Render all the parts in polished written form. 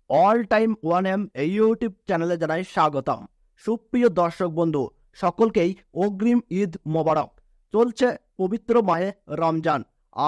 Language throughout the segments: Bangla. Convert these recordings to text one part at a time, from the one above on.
অল টাইম ওয়ান এম এই ইউটিউব চ্যানেলে জানাই স্বাগতম। সুপ্রিয় দর্শক বন্ধু সকলকেই অগ্রিম ঈদ মোবারক। চলছে পবিত্র মাহে রমজান,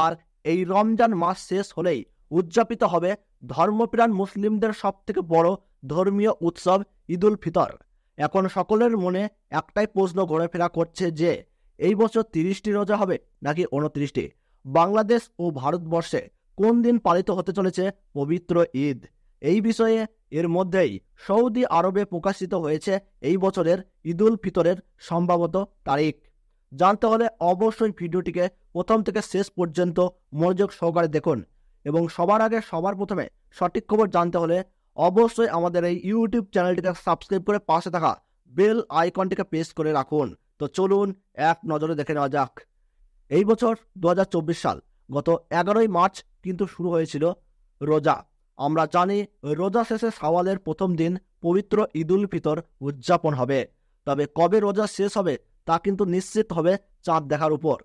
আর এই রমজান মাস শেষ হলেই উদযাপিত হবে ধর্মপ্রাণ মুসলিমদের সব থেকে বড় ধর্মীয় উৎসব ঈদুল ফিতর। এখন সকলের মনে একটাই প্রশ্ন ঘোরাফেরা করছে যে এই বছর 30টি রোজা হবে নাকি 29টি। বাংলাদেশ ও ভারতবর্ষে কোন দিন পালিত হতে চলেছে পবিত্র ঈদ, এই বিষয়ে এর মধ্যেই সৌদি আরবে প্রকাশিত হয়েছে এই বছরের ঈদুল ফিতরের সম্ভাব্য তারিখ। জানতে হলে অবশ্যই ভিডিওটিকে প্রথম থেকে শেষ পর্যন্ত মনোযোগ সহকারে দেখুন, এবং সবার আগে সবার প্রথমে সঠিক খবর জানতে হলে অবশ্যই আমাদের এই ইউটিউব চ্যানেলটিকে সাবস্ক্রাইব করে পাশে থাকা বেল আইকনটিকে প্রেস করে রাখুন। তো চলুন এক নজরে দেখে নেওয়া যাক। এই বছর 2024 সাল গত 11ই মার্চ কিন্তু শুরু হয়েছিল রোজা। আমরা জানি রোজা শেষে শাওয়ালের প্রথম দিন পবিত্র ঈদুল ফিতর উদযাপন হবে। তবে কবে রোজা শেষ হবে তা কিন্তু নিশ্চিত হবে চাঁদ দেখার উপর।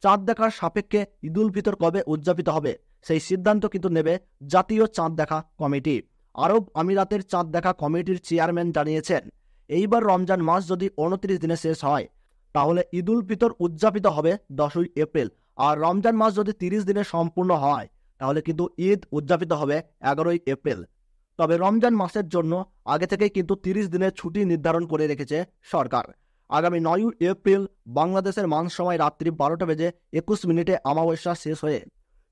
চাঁদ দেখার সাপেক্ষে ঈদুল ফিতর কবে উদযাপিত হবে সেই সিদ্ধান্ত কিন্তু নেবে জাতীয় চাঁদ দেখা কমিটি। আরব আমিরাতের চাঁদ দেখা কমিটির চেয়ারম্যান জানিয়েছেন, এইবার রমজান মাস যদি 29 দিনে শেষ হয় তাহলে ঈদুল ফিতর উদযাপিত হবে 10ই এপ্রিল, আর রমজান মাস যদি 30 দিনে সম্পূর্ণ হয় তাহলে কিন্তু ঈদ উদযাপিত হবে 11ই এপ্রিল। তবে রমজান মাসের জন্য আগে থেকেই কিন্তু 30 দিনের ছুটি নির্ধারণ করে রেখেছে সরকার। আগামী 9ই এপ্রিল বাংলাদেশের মান সময় রাত্রি 12টা বেজে 21 মিনিটে অমাবস্যা শেষ হয়ে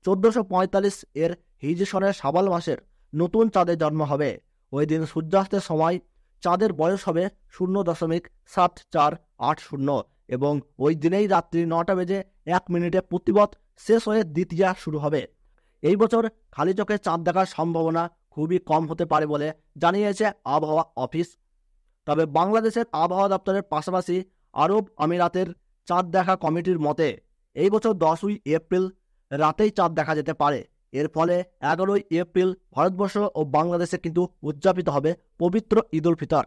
1445 এর হিজরি সনের শাবাল মাসের নতুন চাঁদের জন্ম হবে। ওই দিন সূর্যাস্তের সময় চাঁদের বয়স হবে 0.7480, এবং ওই দিনেই রাত্রি 9টা বেজে 1 মিনিটে প্রতিপদ শেষ হয়ে দ্বিতীয়া শুরু হবে। এই বছর খালি চোখে চাঁদ দেখার সম্ভাবনা খুবই কম হতে পারে বলে জানিয়েছে আবহাওয়া অফিস। তবে বাংলাদেশের আবহাওয়া দপ্তরের পাশাপাশি আরব আমিরাতের চাঁদ দেখা কমিটির মতে এই বছর 10ই এপ্রিল রাতেই চাঁদ দেখা যেতে পারে। এর ফলে 11ই এপ্রিল ভারতবর্ষ ও বাংলাদেশে কিন্তু উদযাপিত হবে পবিত্র ঈদুল ফিতর।